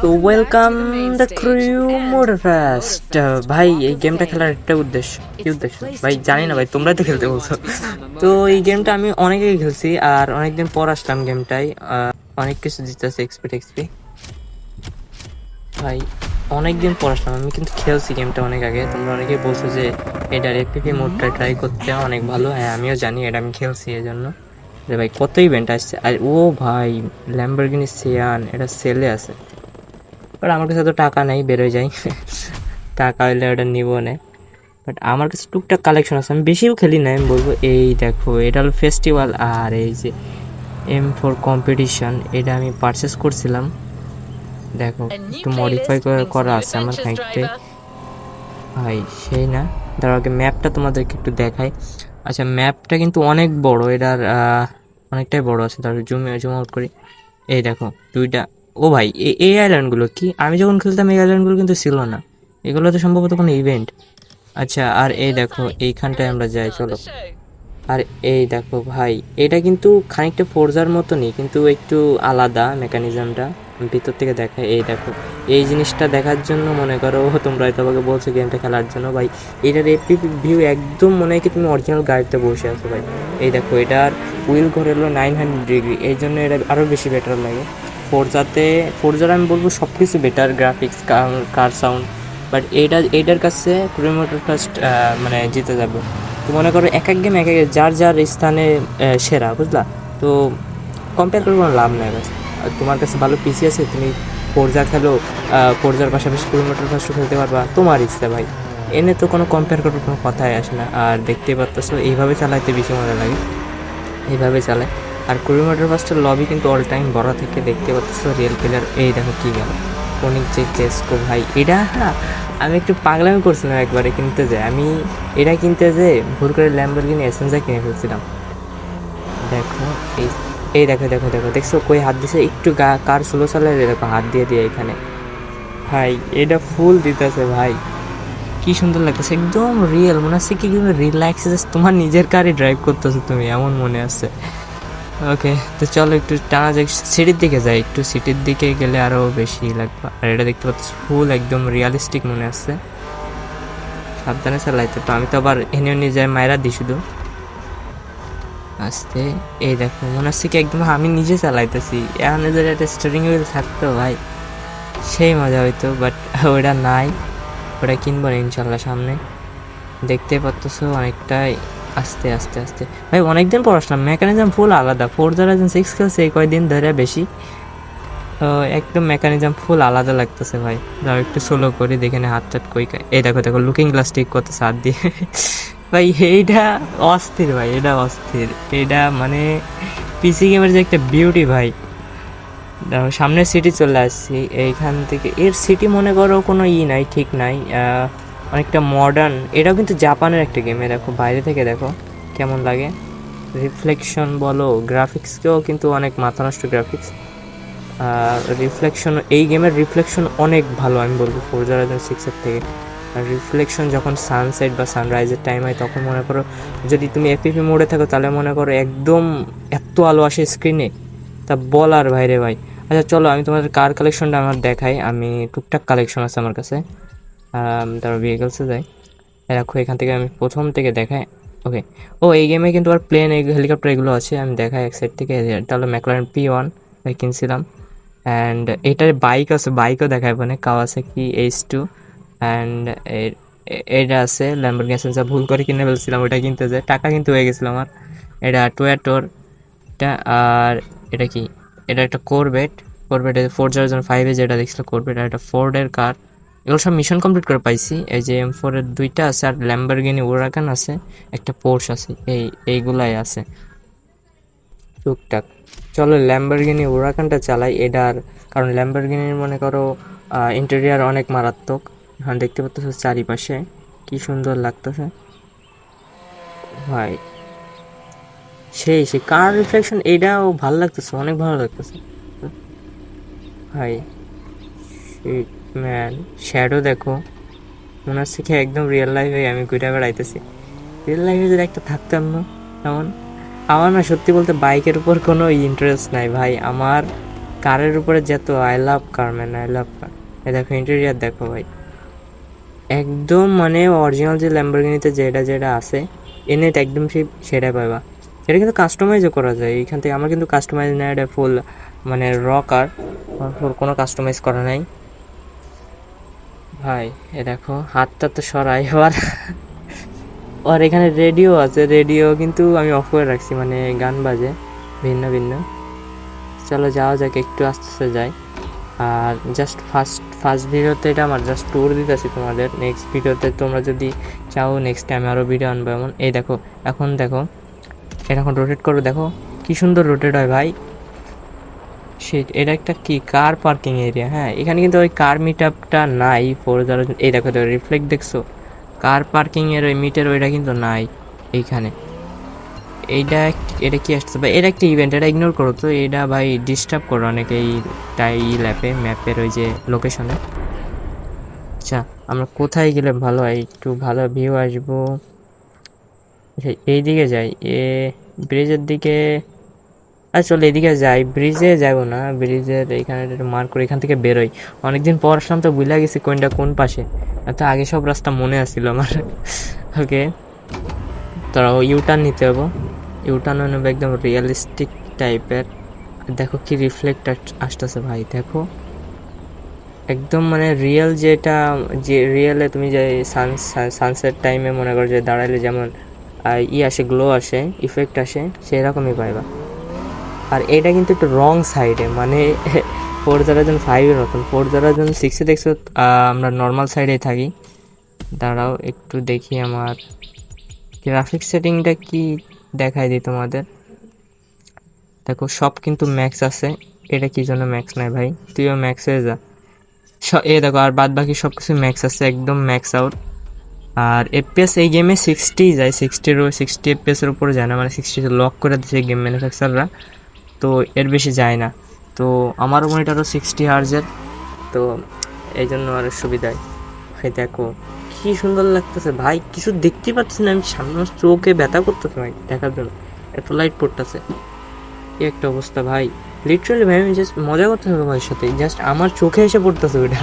তো welcome the crew মোডফাস্ট। ভাই এই গেমটা খেলার একটা উদ্দেশ্য, কি উদ্দেশ্য ভাই জানি না ভাই, তোমরা তো খেলতে বলছো। তো এই গেমটা আমি অনেক আগে খেলছি আর অনেকদিন পর আসলাম গেমটাই। অনেক কিছু দিতেছে এক্সপি ভাই, অনেকদিন পর আসলাম। আমি কিন্তু খেলছি গেমটা অনেক আগে। তোমরা অনেকেই বলছো যে এটার এপিপি মোডটা ট্রাই করতে অনেক ভালো। হ্যাঁ আমিও জানি, এটা আমি খেলছি এই জন্য যে ভাই কত ইভেন্ট আসছে। আর ও ভাই ল্যাম্বরগিনি সিয়ান এটা সেলে আছে, বাট আমার কাছে তো টাকা নেই, বেরোয় যাই। টাকা হইলে ওটা নিব না, বাট আমার কাছে টুকটাক কালেকশন আছে। আমি বেশিও খেলি না, আমি বলবো। এই দেখো এটা হলো ফেস্টিভ্যাল, আর এই যে M4 কম্পিটিশন, এটা আমি পারচেস করছিলাম। দেখো একটু মডিফাই করা আছে আমার খানিকতে। ভাই সেই না, তার আগে ম্যাপটা তোমাদেরকে একটু দেখাই। আচ্ছা ম্যাপটা কিন্তু অনেক বড়, এটার অনেকটাই বড় আছে। তারপর জুম আউট করি, এই দেখো দুইটা। ও ভাই এই আইল্যান্ডগুলো কি, আমি যখন খেলতাম এই আইল্যান্ডগুলো কিন্তু ছিল না, এগুলো তো সম্ভবত কোনো ইভেন্ট। আচ্ছা আর এই দেখো এইখানটায় আমরা যাই, চলো। আর এই দেখো ভাই, এটা কিন্তু খানিকটা ফোরজার মতনই, কিন্তু একটু আলাদা মেকানিজমটা ভিতর থেকে দেখায়। এই দেখো এই জিনিসটা দেখার জন্য মনে করো তোমরা হয়তো আমাকে বলছো গেমটা খেলার জন্য। ভাই এটার এপিক ভিউ একদম মনে হয় কি তুমি অরিজিনাল গাড়িতে বসে আছো ভাই। এই দেখো এটার হুইল ঘোরে হলো 900 ডিগ্রি, এই জন্য এটা আরও বেশি বেটার লাগে। ফোরজার আমি বলবো সব কিছু better, graphics, car sound. But এইটার কাছে কিলোমিটার ফার্স্ট মানে জিতে যাবে। তো মনে করো এক এক গেম এক এক যার যার স্থানে সেরা, বুঝলা? তো কম্পেয়ার করে কোনো লাভ নাই। বাস তোমার কাছে ভালো পিসি আছে, তুমি ফোরজা খেলো, ফোরজার পাশাপাশি কিলোমিটার ফার্স্টও খেলতে পারবা, তোমার ইচ্ছা ভাই। এনে তো কোনো কম্পেয়ার করার কোনো কথাই আসে না। আর দেখতেই পাচ্ছ এইভাবে চালাইতে বেশি মজা লাগে, এইভাবে চালায়। আর কিলোমিটার ফার্স্টের লবি কিন্তু অল টাইম বড় থেকে, দেখতে পাচ্ছ রিয়েল প্লেয়ার। এই দেখো কী গেল অনেক যে চেস্কো ভাই, এটা আমি একটু পাগলামি করছিলাম একবারে কিনতে যাই। আমি এটা কিনতে যেয়ে ভুল করে ল্যাম্বরগিনি এসেন্সা কিনে ফেলছিলাম। দেখো এই এই দেখো দেখো দেখো, দেখছো কই হাত দিছে, একটু কার স্লো চালায় দেখো হাত দিয়ে দিয়ে এখানে। ভাই এটা ফুল দিতেছে ভাই, কি সুন্দর লাগতেছে, একদম রিয়েল মনে হচ্ছে কি রিল্যাক্স, তোমার নিজের কারই ড্রাইভ করতেছো তুমি, এমন মনে আছে। ওকে তো চলো একটু টানা যাক, সিটির দিকে যাই। একটু সিটির দিকে গেলে আরও বেশি লাগবে। আর এটা দেখতে পাচ্ছি ফুল একদম রিয়ালিস্টিক মনে আসছে। সাবধানে চালাইতে, তো আমি তো আবার এনে নিয়ে যাই মায়েরা দিই শুধু আস্তে। এই দেখো মনে হচ্ছে কি একদম আমি নিজে চালাইতেছি। এখন যদি একটা স্টিয়ারিং হুইল থাকতো ভাই সেই মজা হইতো, বাট ওটা নাই। ওটা কিনবো না ইনশাল্লাহ সামনে। দেখতে পাচ্ছ অনেকটাই আস্তে আস্তে আস্তে। ভাই অনেকদিন পর আসলাম, মেকানিজম ফুল আলাদা। ফোরজা হোরাইজন 6 খেলছে এই কয়দিন ধরে বেশি, তো একদম মেকানিজম ফুল আলাদা লাগতেছে ভাই। যাও একটু স্লো করি, দেখে হাত টাত কই। এই দেখো দেখো লুকিং গ্লাস ঠিক করতেছে হাত দিয়ে। ভাই এইটা অস্থির ভাই, এটা অস্থির। এটা মানে পিসি গেমের যে একটা বিউটি ভাই। দেখো সামনের সিটি চলে আসছি, এইখান থেকে এর সিটি মনে করো কোনো নাই, ঠিক নাই, অনেকটা মডার্ন। এটাও কিন্তু জাপানের একটা গেমে, দেখো বাইরে থেকে দেখো কেমন লাগে। রিফ্লেকশন বলো, গ্রাফিক্সকেও কিন্তু অনেক মাথা নষ্ট গ্রাফিক্স। রিফ্লেকশন, এই গেমের রিফ্লেকশন অনেক ভালো আমি বলবো ফোরজা হোরাইজন 6-এর থেকে। আর রিফ্লেকশন যখন সানসেট বা সানরাইজের টাইম হয় তখন মনে করো, যদি তুমি এপিপি মোডে থাকো তাহলে মনে করো একদম এত আলো আসে স্ক্রিনে, তা বলার বাইরে ভাই। আচ্ছা চলো আমি তোমাদের কার কালেকশনটা আমার দেখাই। আমি টুকটাক কালেকশন আছে আমার কাছে। তারপর ভেহিকলসে যাই, দেখো এখান থেকে আমি প্রথম থেকে দেখাই। ওকে, ও এই গেমে কিন্তু আর প্লেন, হেলিকপ্টার এগুলো আছে, আমি দেখাই এক সাইড থেকে। এটা হলো ম্যাকলারেন P1 কিনছিলাম। অ্যান্ড এটার বাইক আছে, বাইকও দেখায় মানে কাওয়াসাকি H2। অ্যান্ড এটা আছে ল্যাম্বরগিনি এসেন্সা, ভুল করে কিনে ফেলছিলাম ওটা কিনতে যায়, টাকা কিন্তু হয়ে গেছিলো আমার। এটা টয়োটোর এটা। আর এটা কি, এটা একটা করবেট। করবেট ফোরজা হোরাইজন 5-এ যেটা দেখছিল করবেট, আর একটা ফোর্ডের কার। এগুলো সব মিশন কমপ্লিট করে পাইছি। এই যে M4-এর 2টা আছে, আর ল্যাম্বরগিনি হুরাকান আছে, একটা পোর্শ আছে, এইগুলাই আছে টুকটাক। চলো ল্যাম্বরগিনি হুরাকানটা চালাই এটার, কারণ ল্যাম্বরগিনির মনে করো ইন্টেরিয়ার অনেক মারাত্মক। এখন দেখতে পাচ্ছ চারিপাশে কি সুন্দর লাগতেছে ভাই। সেই কার রিফ্লেকশন এটাও ভালো লাগতেছে, অনেক ভালো লাগতেছে ভাই। ম্যান শ্যাডো দেখো, মনে হচ্ছে কি একদম রিয়েল লাইফে আমি ঘুরে বেড়াইতেছি। রিয়েল লাইফে যদি একটা থাকতাম না এমন। আমার না সত্যি বলতে বাইকের উপর কোনো ইন্টারেস্ট নাই ভাই, আমার কারের উপরে যেত, I love car man, I love car. এই দেখো ইন্টেরিয়ার দেখো ভাই, একদম মানে অরিজিনাল যে ল্যাম্বরগিনিতে যেটা যেটা আছে এনে একদম সেটা পাবা। এটা কিন্তু কাস্টমাইজও করা যায় এইখান থেকে। আমার কিন্তু কাস্টমাইজ না, এটা ফুল মানে র কার, ফুল কোনো কাস্টমাইজ করা নাই ভাই। এ দেখো হাতটা তো সরাই আবার। আর এখানে রেডিও আছে, রেডিও কিন্তু আমি অফ করে রাখছি, মানে গান বাজে ভিন্ন ভিন্ন। চলো যাওয়া যাক, একটু আস্তে আস্তে যাই। আর জাস্ট ফার্স্ট ভিডিওতে এটা আমার জাস্ট ট্যুর দিতেছি তোমাদের। নেক্সট ভিডিওতে তোমরা যদি চাও নেক্সট টাইম আরও ভিডিও আনবো এমন। এই দেখো এখন দেখো, এটা এখন রোটেট করো, দেখো কি সুন্দর রোটেট হয় ভাই। এটা একটা কি কার পার্কিং এরিয়া। হ্যাঁ এখানে কিন্তু ওই কার মিট আপটা নাই ফোরজার। এই দেখো তো রিফ্লেক্ট দেখছো, কার পার্কিংয়ের ওই মিটের ওইটা কিন্তু নাই এইখানে। এইটা এটা কি আসছে ভাই, এটা একটা ইভেন্ট, এটা ইগনোর করো তো। এটা ভাই ডিস্টার্ব করো অনেক এই ল্যাপে, ম্যাপের ওই যে লোকেশনে। আচ্ছা আমরা কোথায় গেলে ভালো হয়, একটু ভালো ভিউ আসবো? এই দিকে যাই, ব্রিজের দিকে। চলো এদিকে যাই, ব্রিজে যাবো না, ব্রিজের এইখানে মার্ক করে এখান থেকে বেরোই। অনেকদিন পর আসলাম তো ভুলে গেছি কোনটা কোন পাশে, তো আগে সব রাস্তা মনে আসছিল আমার। ওকে তোরা ইউটার্ন নিতে হবো, ইউটার্ন নেবে একদম রিয়েলিস্টিক টাইপের। দেখো কি রিফ্লেক্ট আসতেছে ভাই, দেখো একদম মানে রিয়েল, যেটা যে রিয়েলে তুমি যে সানসেট টাইমে মনে করো যে দাঁড়াইলে যেমন আসে, গ্লো আসে, ইফেক্ট আসে, সেরকমই পাইবা। আর এটা কিন্তু একটু রং সাইডে, মানে Forza5 মতন। Forza6 দেখছো আমরা নর্মাল সাইডেই থাকি। দাঁড়াও একটু দেখি আমার গ্রাফিক সেটিংটা কি দেখাই দিই তোমাদের। দেখো সব কিন্তু ম্যাক্স আছে, এটা কি জন্য ম্যাক্স নাই ভাই, তুইও ম্যাক্স হয়ে যা। দেখো আর বাদ বাকি সব কিছু ম্যাক্স আছে, একদম ম্যাক্স আউট। আর এফপিএস এই গেমে 60 যায়, 60 এফপিএসের উপরে যায় না, মানে 60 লক করে দিচ্ছে গেম ম্যানুফ্যাকচাররা, তো এর বেশি যায় না। তো আমারও মনিটরও 60 হার্জের, তো এই জন্য আরও সুবিধায়। ভাই দেখো কি সুন্দর লাগতেছে ভাই, কিছু দেখতে পাচ্ছি না আমি, সামনে চোখে ব্যথা করতেছে ভাই দেখার জন্য, এত লাইট পড়তেছে। কি একটা অবস্থা ভাই, লিটারালি ভাই আমি জাস্ট মজা করতে হবে ভাইয়ের সাথে, জাস্ট আমার চোখে এসে পড়তেছে ওইটা।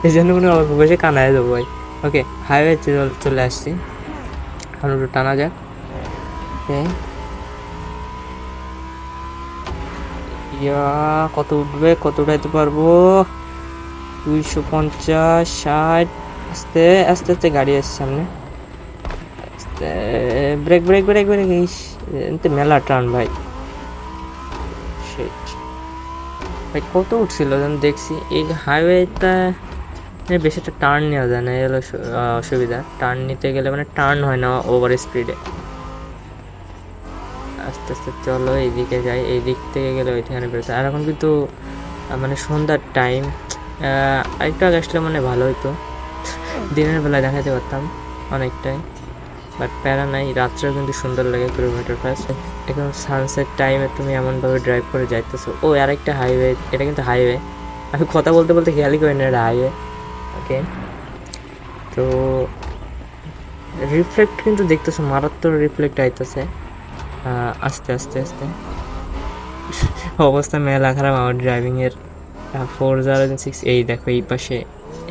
এই জন্য কোনো অল্প বসে কানায় দেবো ভাই। ওকে হাইওয়ে চলে আসছি, এখন একটু টানা যাক। ওকে কত উঠবে, কত উঠাইতে পারবো? 250, 60। আস্তে আস্তে আস্তে গাড়ি আসছে সামনে, আস্তে ব্রেক ব্রেক ব্রেক ব্রেক। মেলা টার্ন ভাই, ভাই কত উঠছিল যখন দেখছি। এই হাইওয়েটা বেশি একটা টার্ন নেওয়া যায় না, এই হলো অসুবিধা। টার্ন নিতে গেলে মানে টার্ন হয় না ওভার স্পিডে। আস্তে আস্তে চলো এইদিকে যাই, এই দিক থেকে গেলে ওইখানে বেরোতে। আর এখন কিন্তু মানে সন্ধ্যার টাইম, আরেকটু আগে আসলে মানে ভালো হতো, দিনের বেলায় দেখাতে পারতাম অনেকটাই, বাট প্যারা নাই। রাত্রেও কিন্তু সুন্দর লাগে কিলোমিটার ফার্স্ট। এখন সানসেট টাইমে তুমি এমনভাবে ড্রাইভ করে যাইতেছো। ও আরেকটা হাইওয়ে, এটা কিন্তু হাইওয়ে, আমি কথা বলতে বলতে খেয়ালই করি না এটা হাইওয়ে। ওকে তো রিফ্লেক্ট কিন্তু দেখতেছো, মারাত্মক রিফ্লেক্ট আইতেছে। আস্তে আস্তে আস্তে অবস্থা মেলা খারাপ আমার ড্রাইভিংয়ের। 406 এই দেখো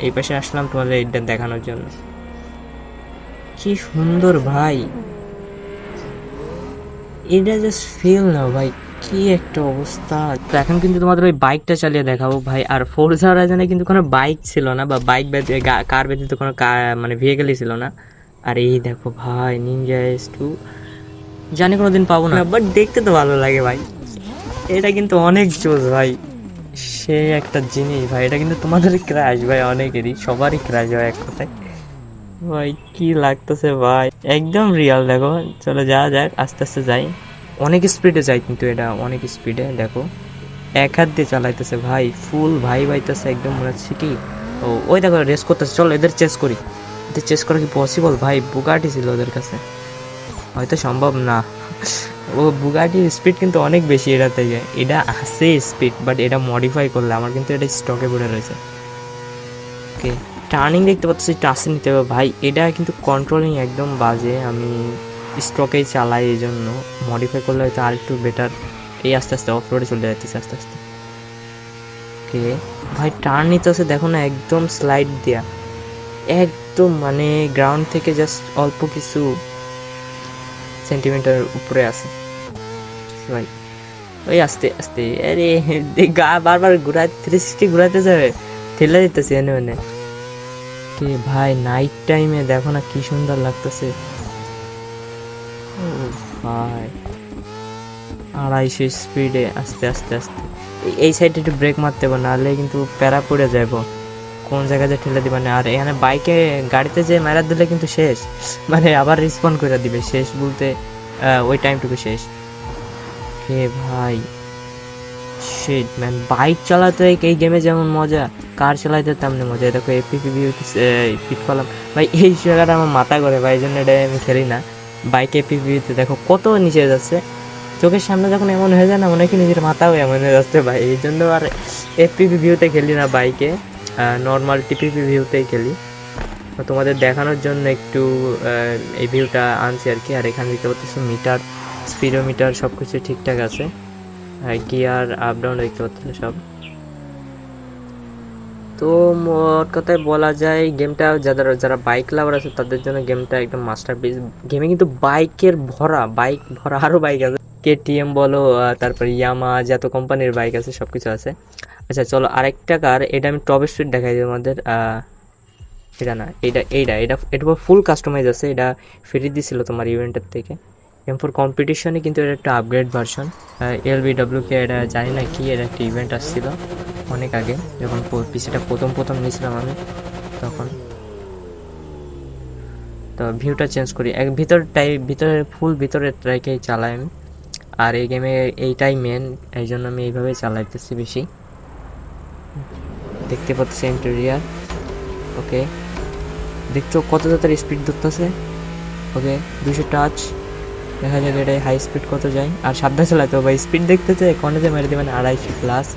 এই পাশে আসলাম তোমাদের এইটা দেখানোর জন্য। কি সুন্দর ভাই, এটা জাস্ট ফিল নাও ভাই, কি একটা অবস্থা। তো এখন কিন্তু তোমাদের ওই বাইকটা চালিয়ে দেখাবো ভাই। আর ফোরজা হোরাইজনে কিন্তু কোনো বাইক ছিল না, বা বাইক কার ব্যতীত কোনো মানে ভেহিকেলই ছিল না। আর এই দেখো ভাই নিনজা S2, জানি কোনোদিন পাবো না, বাট দেখতে তো ভালো লাগে ভাই। এটা কিন্তু অনেক জোস ভাই, সে একটা জিনিস ভাই। এটা কিন্তু তোমাদের ক্র্যাশ ভাই, অনেকেরই, সবারই ক্র্যাশ হয় এক কথায় ভাই। কি লাগতেছে ভাই, একদম রিয়াল। দেখো চলো যাওয়া যাক, আস্তে আস্তে যাই, অনেক স্পিডে যাই কিন্তু এটা অনেক স্পিডে। দেখো এক হাত দিয়ে চালাইতেছে ভাই, ফুল ভাই বাইতেছে একদম, মনে হচ্ছে কি। ওই দেখো রেস করতেছে, চলো এদের চেস করি। এদের চেস করা কি পসিবল ভাই? বুগাটি ছিল ওদের কাছে, হয়তো সম্ভব না। ও বুগাটির স্পিড কিন্তু অনেক বেশি এটা থেকে, এটা আছে স্পিড, বাট এটা মডিফাই করলে। আমার কিন্তু এটা স্টকে পড়ে রয়েছে। ওকে টার্নিং দেখতে পাচ্ছি, টাচে নিতে হবে ভাই। এটা কিন্তু কন্ট্রোলিং একদম বাজে, আমি স্টকেই চালাই, এই জন্য মডিফাই করলে হয়তো আর একটু বেটার। এই আস্তে আস্তে অফ রোডে চলে যাচ্ছে আস্তে আস্তে। ওকে ভাই টার্ন নিতেছে দেখো না, একদম স্লাইড দেয়া, একদম মানে গ্রাউন্ড থেকে জাস্ট অল্প কিছু সেন্টিমিটার উপরে আছে ভাই। ওই আস্তে আস্তে, আরে গা বারবার ঘুরাই 360 ঘুরাতে যাবে, ঠেলে দিতেছে এনে ওনে। কে ভাই নাইট টাইমে দেখো না কি সুন্দর লাগতেছে। ও ভাই 250 স্পিডে আস্তে আস্তে আস্তে। এই সাইডে একটু ব্রেক মারতে হবে, নাহলে কিন্তু প্যারা পড়ে যাবো, কোন জায়গায় যে ঠেলে দিবে না। আর এখানে বাইকে গাড়িতে যে মেরা দিলে কিন্তু শেষ, মানে আবার রিসপন্ড করে দিবে, শেষ বলতে ওই টাইমটুকু শেষ। কে ভাই শিট ম্যান, বাইক চালাতে এই গেমে যেমন মজা, কার চালাইতে তেমনি মজা। দেখো এপিপিভি পিক করলাম ভাই, এই জায়গাটা আমার মাথা করে ভাই, এই জন্য এটা আমি খেলি না। বাইক এপিপিভিতে দেখো কত নিচে যাচ্ছে, চোখের সামনে যখন এমন হয়ে যায় না, মনে হয় কি নিজের মাথাও এমন হয়ে যাচ্ছে ভাই, এই জন্য আর এপিপি ভিউতে খেলি না বাইকে, নর্মাল টিপিপি ভিউতেই খেলি। তো তোমাদের দেখানোর জন্য একটু এই ভিউটা আনছি আর কি। আর এখানে দেখতে পাচ্ছ মিটার, স্পিডোমিটার সব কিছু ঠিকঠাক আছে, গিয়ার আপ ডাউন দেখতে পাচ্ছ সব। তো মোট কথায় বলা যায় গেমটা যারা যারা বাইক লাভার আছে তাদের জন্য গেমটা একদম মাস্টারপিস। গেমে কিন্তু বাইকের ভরা, বাইক ভরা, আরও বাইক আছে, কেটিএম বলো, তারপর ইয়ামা, যত কোম্পানির বাইক আছে সব কিছু আছে। আচ্ছা চলো আরেকটা কার, এটা আমি টপ স্পিড দেখাই দিই তোমাদের। এটা না, এটা ফুল কাস্টমাইজ আছে, এটা ফ্রি দিছিল তোমার ইভেন্টের থেকে। M4 কম্পিটিশনে কিন্তু এটা একটা আপগ্রেড ভার্সন। LBWকে এটা জানি না কি, এটা একটা ইভেন্ট আসছিল অনেক আগে, যখন পিসিটা প্রথম নিয়েছিলাম আমি তখন। তো ভিউটা চেঞ্জ করি, ভিতরে ফুল ভিতরের ট্রাইকেই চালাই আমি। আর এই গেমে এইটাই মেন, এই জন্য আমি এইভাবেই চালাইতেছি বেশি। দেখতে পাচ্ছি ইন্টেরিয়ার, ওকে দেখছো কত তাড়াতাড়ি স্পিড ধরতেছে। ওকে 200 টাচ, দেখা যাক এটাই হাই স্পিড কত যায়। আর সাবধানে চালাতে হবে ভাই, স্পিড দেখতেছে কনেতে মেরে দেবেন 250 প্লাস।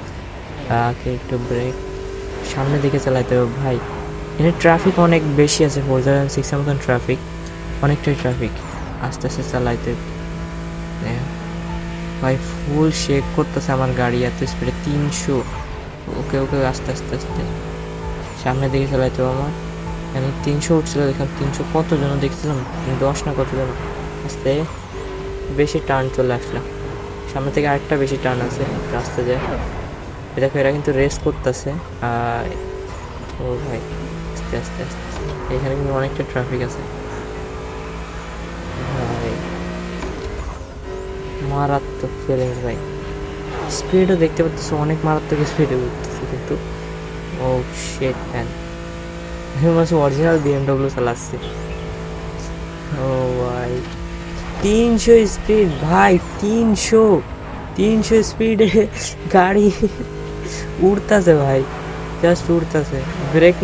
একটু ব্রেক, সামনের দিকে চালাতে হবে ভাই। এখানে ট্রাফিক অনেক বেশি আছে, 4006 এর মতন ট্রাফিক, অনেকটাই ট্রাফিক। আস্তে আস্তে চালাইতে ভাই, ফুল শেক করতেছে আমার গাড়ি এত স্পিডে, 300। ওকে ওকে আস্তে আস্তে আস্তে সামনের দিকে চালাইতে হবে আমার। আমি 300 উঠছিল, দেখলাম 300 কত জন দেখছিলাম, 10 না কত জন। আস্তে বেশি টার্ন চলে আসলাম, সামনে থেকে আরেকটা বেশি টার্ন আছে রাস্তা যায়। দেখো এরা কিন্তু রেস করতেছে। ও ভাই আস্তে আস্তে আস্তে, এখানে কিন্তু অনেকটা ট্রাফিক আছে ভাই, মারাত্মক ফিলিংস ভাই। স্পিডও দেখতে পাচ্ছ অনেক মারাত্মক স্পিডে উঠতেছে কিন্তু। ও শিট ম্যান, আমি মনে হচ্ছে অরিজিনাল BMW চালাচ্ছি। ও ভাই 300 স্পিড ভাই, 300 স্পিডে গাড়ি উড়তেছে ভাই, জাস্ট উড়তেছে। ব্রেক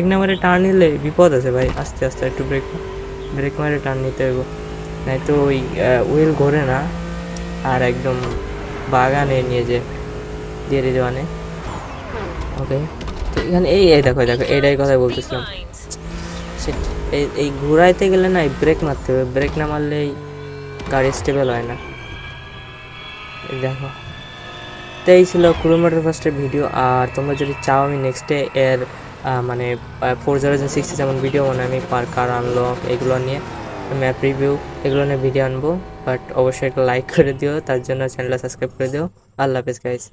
না মারে টার্ন নিলে বিপদ আছে ভাই। আস্তে আস্তে একটু ব্রেক মারে টার্ন নিতে হবে, নাই তো ওই হুইল ঘোরে না, আর একদম বাগানে নিয়ে দিয়ে দিতে মানে। ওকে তো এখানে এই দেখো এইটাই কথাই বলতেছিলাম, এই ঘুরাইতে গেলে না ব্রেক মারতে হবে, ব্রেক না মারলে এই গাড়ি স্টেবল হয় না। দেখো তো এই ছিল কিলোমিটার ফার্স্টের ভিডিও। আর তোমরা যদি চাও আমি নেক্সটে এর মানে 4006 যেমন ভিডিও বানাই আমি, পার কার আনলক এগুলো নিয়ে, ম্যাপ রিভিউ এগুলো নিয়ে ভিডিও আনবো। বাট অবশ্যই একটা লাইক করে দিও, তার জন্য চ্যানেলটা সাবস্ক্রাইব করে দিও। আল্লাহ হাফেজ গাইস।